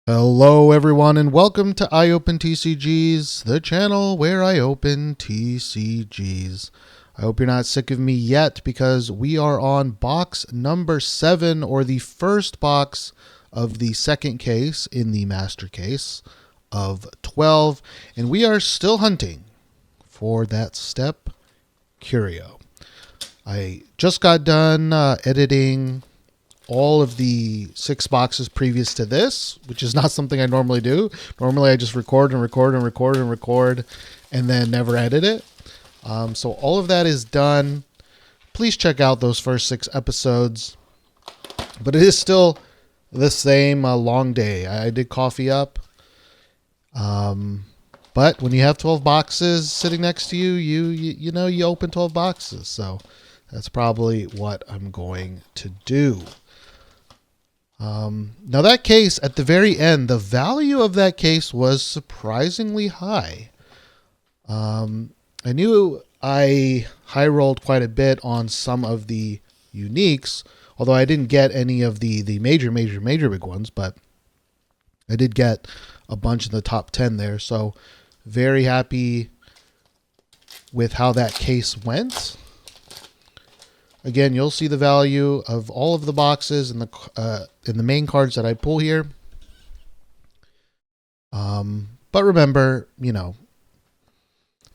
Hello everyone and welcome to I Open TCGs, the channel where I open TCGs. I hope you're not sick of me yet because we are on box number 7, or the first box of the second case in the master case of 12, and we are still hunting for that step curio. I just got done editing all of the 6 boxes previous to this, which is not something I normally do. Normally I just record and record and record and record and then never edit it. So all of that is done. Please check out those first 6 episodes. But it is still the same long day. I did coffee up. But when you have 12 boxes sitting next to you, you know you open 12 boxes. So that's probably what I'm going to do. Now that case, at the very end, the value of that case was surprisingly high. I knew I high rolled quite a bit on some of the uniques, although I didn't get any of the major big ones, but I did get a bunch in the top 10 there. So very happy with how that case went. Again, you'll see the value of all of the boxes in the main cards that I pull here. But remember, you know,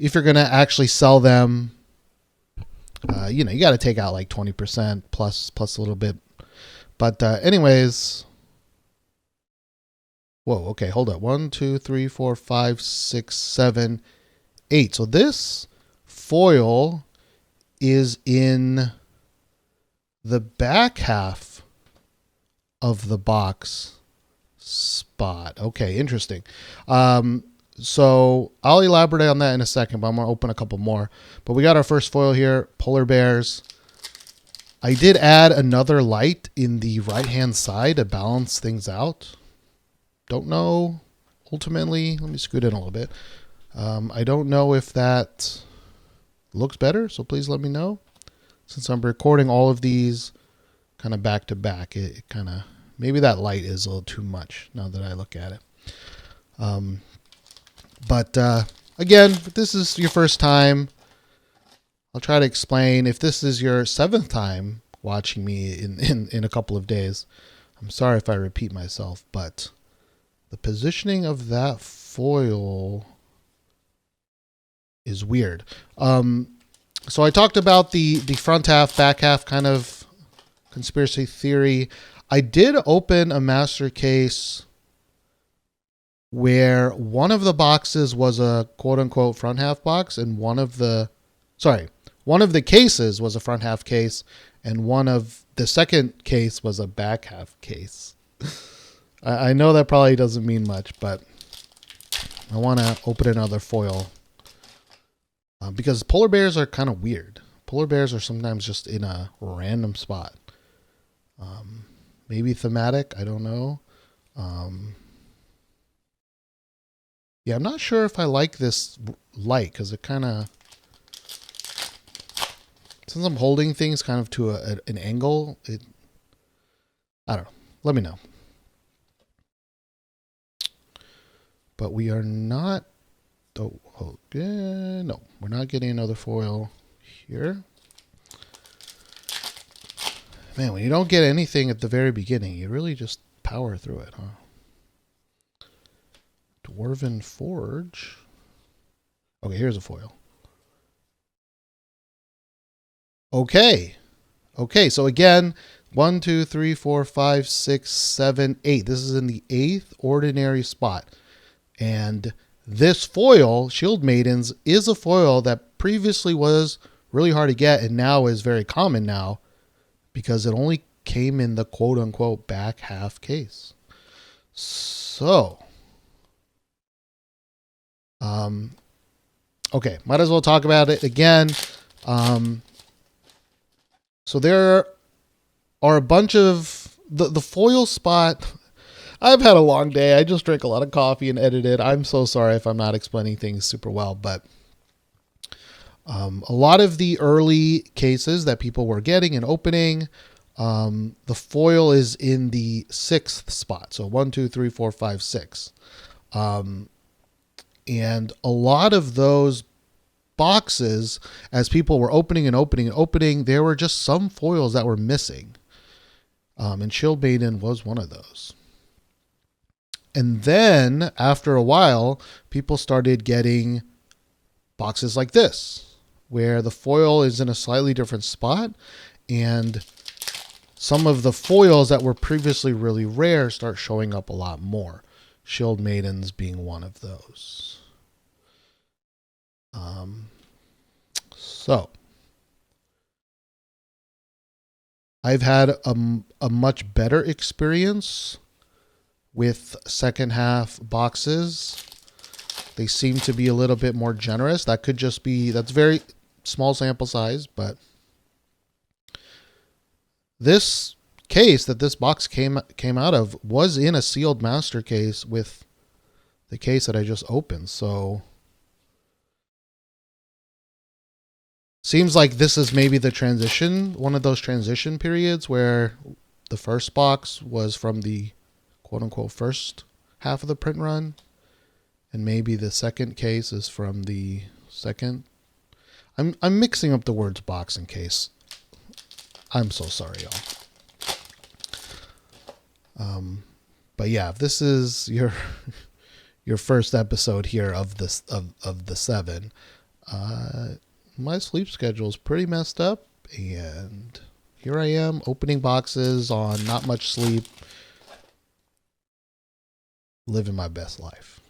if you're going to actually sell them, you got to take out like 20% plus a little bit. But anyways, whoa, okay, hold up. 1, 2, 3, 4, 5, 6, 7, 8. So this foil is in the back half of the box spot. Okay, interesting. So I'll elaborate on that in a second, but I'm going to open a couple more. But we got our first foil here, polar bears. I did add another light in the right-hand side to balance things out. Don't know, ultimately, let me scoot in a little bit. I don't know if that looks better, so please let me know. Since I'm recording all of these kind of back to back, it kind of, maybe that light is a little too much now that I look at it. But again, if this is your first time, I'll try to explain. If this is your 7th time watching me in a couple of days, I'm sorry if I repeat myself, but the positioning of that foil is weird. So I talked about the front half, back half kind of conspiracy theory. I did open a master case where one of the boxes was a quote unquote front half box, and one of the cases was a front half case, and one of the second case was a back half case. I know that probably doesn't mean much, but I want to open another foil. Because polar bears are kind of weird. Polar bears are sometimes just in a random spot. Maybe thematic, I don't know. Yeah, I'm not sure if I like this light because it kind of, since I'm holding things kind of to an angle, I don't know. Let me know. But we are not. Oh, okay. No, we're not getting another foil here. Man, when you don't get anything at the very beginning, you really just power through it, huh? Dwarven Forge. Okay, here's a foil. Okay. Okay, so again, 1, 2, 3, 4, 5, 6, 7, 8. This is in the 8th ordinary spot. And this foil, Shield Maidens, is a foil that previously was really hard to get and now is very common now because it only came in the quote-unquote back half case. So, okay, might as well talk about it again. So there are a bunch of the foil spot. I've had a long day. I just drank a lot of coffee and edited. I'm so sorry if I'm not explaining things super well, but a lot of the early cases that people were getting and opening, The foil is in the 6th spot. So 1, 2, 3, 4, 5, 6. And a lot of those boxes, as people were opening and opening and opening, there were just some foils that were missing. And Shield Maiden was one of those. And then after a while, people started getting boxes like this, where the foil is in a slightly different spot, and some of the foils that were previously really rare start showing up a lot more. Shield Maidens being one of those. So I've had a much better experience with second half boxes. They seem to be a little bit more generous. That could just be, that's very small sample size, but this case that this box came out of was in a sealed master case with the case that I just opened. So seems like this is maybe the transition, one of those transition periods where the first box was from the quote unquote first half of the print run, and maybe the second case is from the second. I'm mixing up the words box and case. I'm so sorry, y'all. But yeah, if this is your first episode here of this of the 7, my sleep schedule is pretty messed up, and here I am opening boxes on not much sleep, living my best life.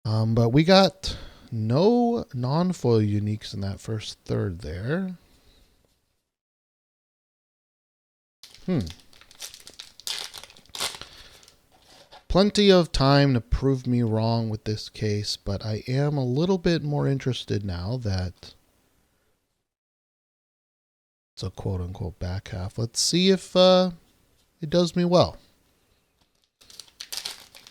But we got no non-foil uniques in that first third there. Plenty of time to prove me wrong with this case, but I am a little bit more interested now that it's a quote-unquote back half. Let's see if it does me well.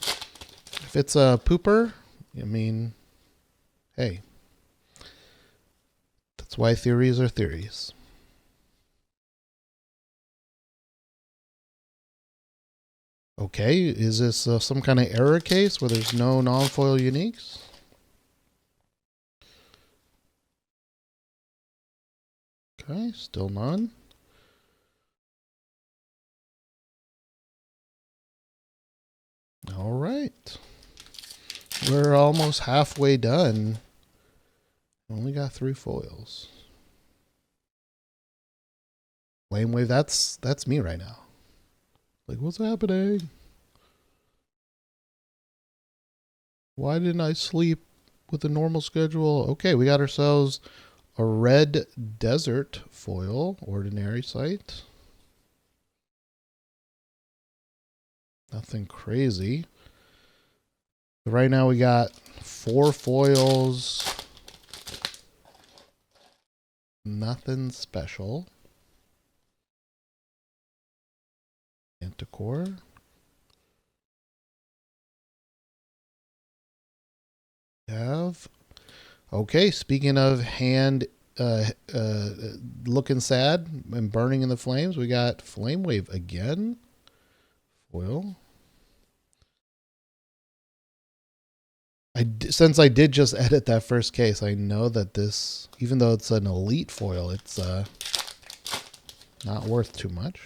If it's a pooper, I mean, hey, that's why theories are theories. Okay, is this some kind of error case where there's no non-foil uniques? Okay, still none. All right. We're almost halfway done. Only got 3 foils. Flame Wave, that's me right now. Like, what's happening? Why didn't I sleep with a normal schedule? Okay, we got ourselves a red desert foil, ordinary sight. Nothing crazy. Right now we got 4 foils. Nothing special. Manticore. Okay, speaking of hand looking sad and burning in the flames, we got Flame Wave again. Foil. Since I did just edit that first case, I know that this, even though it's an elite foil, it's not worth too much.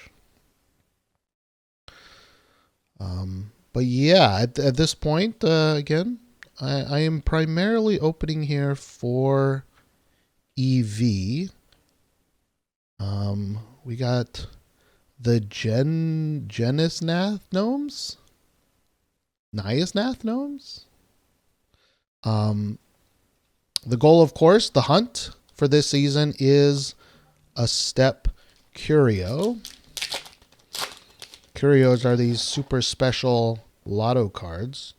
But yeah, at this point, again, I am primarily opening here for EV. We got the Genisnath gnomes? Niasnath gnomes? The goal, of course, the hunt for this season is a step curio. Curios are these super special lotto cards.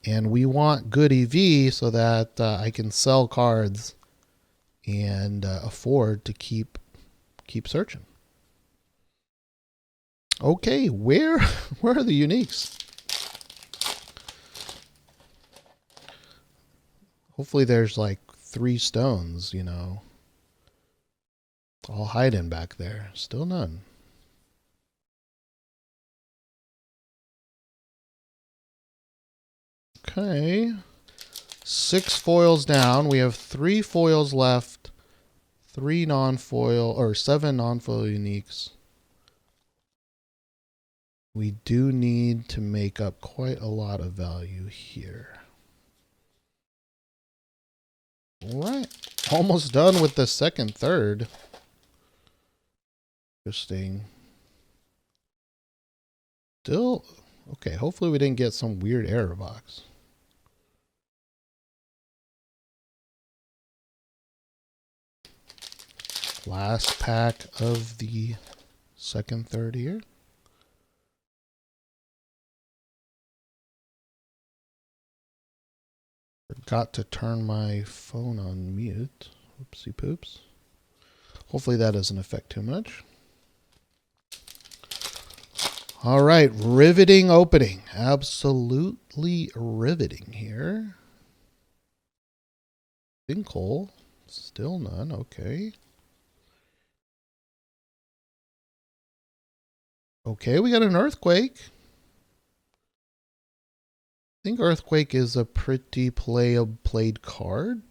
And we want good EV so that I can sell cards and afford to keep searching. Okay, where are the uniques? Hopefully there's like 3 stones, you know. All hiding back there. Still none. Okay. 6 foils down. We have 3 foils left. 3 non-foil, or 7 non-foil uniques. We do need to make up quite a lot of value here. All right. Almost done with the second third. Interesting. Still, okay, hopefully we didn't get some weird error box. Last pack of the second third here. Forgot to turn my phone on mute. Oopsie poops. Hopefully that doesn't affect too much. All right, riveting opening. Absolutely riveting here. Sinkhole. Still none. Okay. Okay, we got an earthquake. I think earthquake is a pretty played card.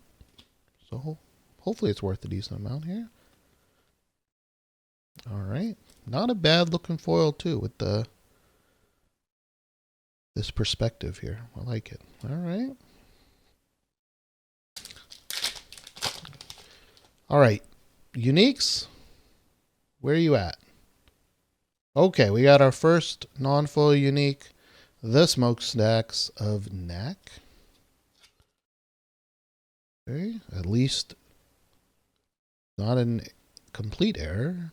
So hopefully it's worth a decent amount here. All right. Not a bad looking foil too with this perspective here. I like it. All right. All right. Uniques. Where are you at? Okay, we got our first non-foil unique. The smokestacks of Knack. Okay, at least not an complete error.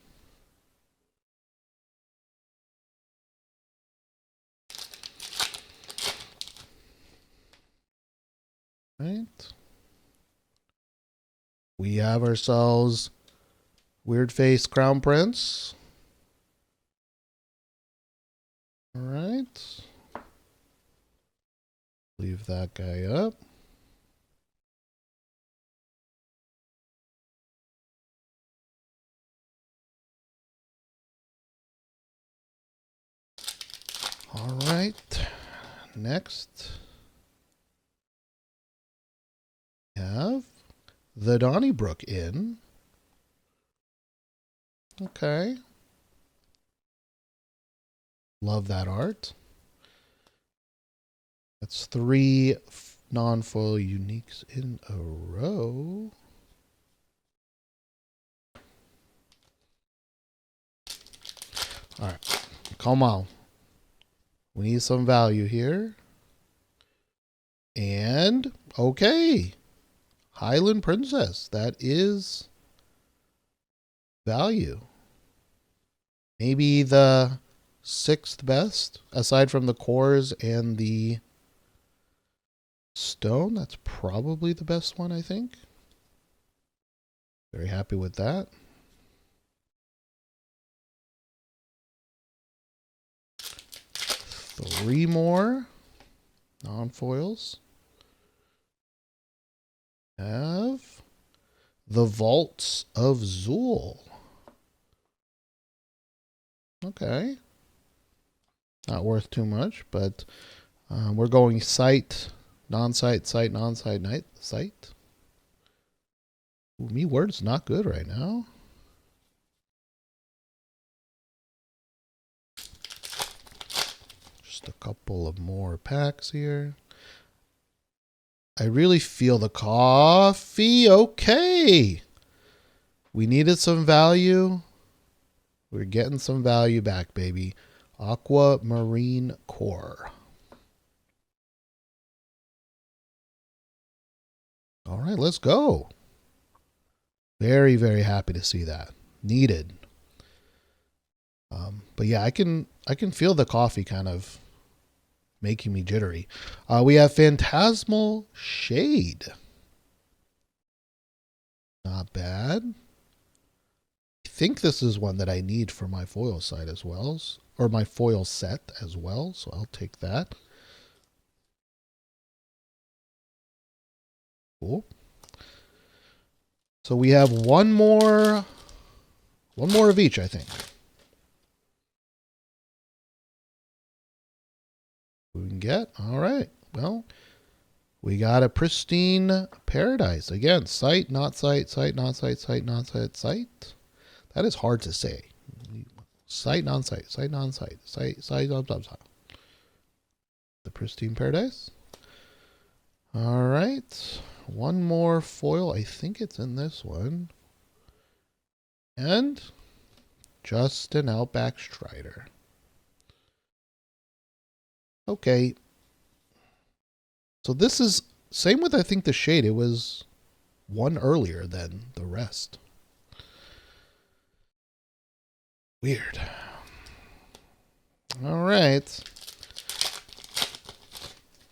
Right. We have ourselves Weird Face Crown Prince. All right. Leave that guy up. All right. Next, we have the Donnybrook Inn. Okay. Love that art. That's 3 non-foil uniques in a row. All right. Come on. We need some value here. And, okay. Highland Princess. That is value. Maybe the 6th best, aside from the cores and the stone. That's probably the best one, I think. Very happy with that. Three more non-foils. Have the Vaults of Zool. Okay. Not worth too much, but we're going site, non-site, site, non-site, night, site. Ooh, me word's not good right now. Just a couple of more packs here. I really feel the coffee. Okay. We needed some value. We're getting some value back, baby. Aquamarine Core. All right, let's go. Very, very happy to see that. Needed. But yeah, I can feel the coffee kind of making me jittery. We have Phantasmal Shade. Not bad. I think this is one that I need for my foil side as well, or my foil set as well, so I'll take that. Cool. So we have one more One more of each, I think. We can get. All right. Well, we got a pristine paradise. Again, sight, not sight, sight, not sight, sight, not sight, sight. That is hard to say. Sight, non-sight, sight, non-sight, sight, sight, non-sight. The pristine paradise. All right. One more foil. I think it's in this one. And just an Outback Strider. Okay. So this is same with, I think, the shade. It was one earlier than the rest. Weird. All right.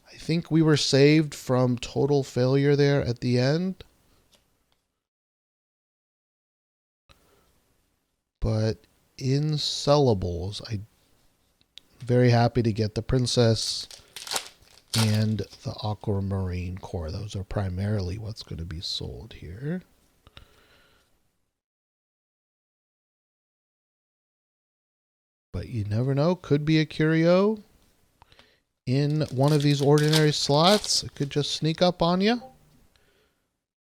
I think we were saved from total failure there at the end. But in sellables, I'm very happy to get the Princess and the Aquamarine Core. Those are primarily what's going to be sold here. But you never know. Could be a curio in one of these ordinary slots. It could just sneak up on you.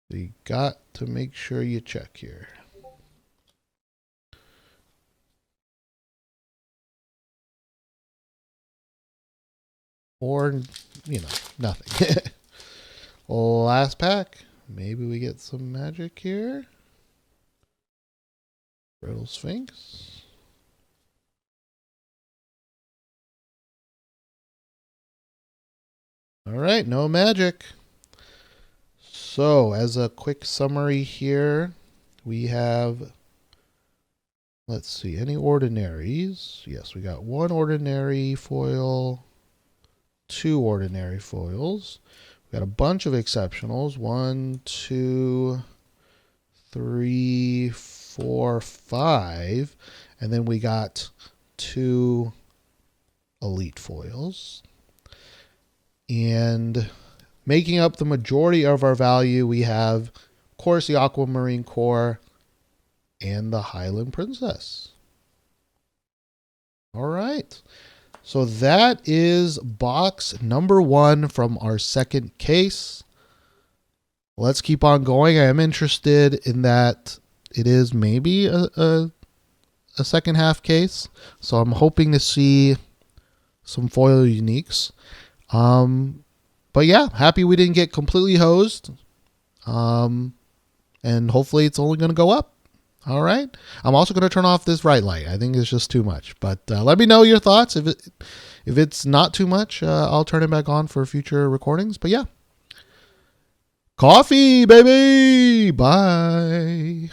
You got to make sure you check here. Or, you know, nothing. Last pack. Maybe we get some magic here. Brittle Sphinx. All right, no magic. So, as a quick summary here, we have, let's see, any ordinaries? Yes, we got one ordinary foil, two ordinary foils. We got a bunch of exceptionals. 1, 2, 3, 4, 5. And then we got 2 elite foils. And making up the majority of our value, we have, of course, the Aquamarine Core and the Highland Princess. All right. So that is box number 1 from our second case. Let's keep on going. I am interested in that it is maybe a second half case. So I'm hoping to see some foil uniques. But yeah, happy we didn't get completely hosed. And hopefully it's only going to go up. All right. I'm also going to turn off this bright light. I think it's just too much. But let me know your thoughts. If it's not too much, I'll turn it back on for future recordings. But yeah. Coffee, baby. Bye.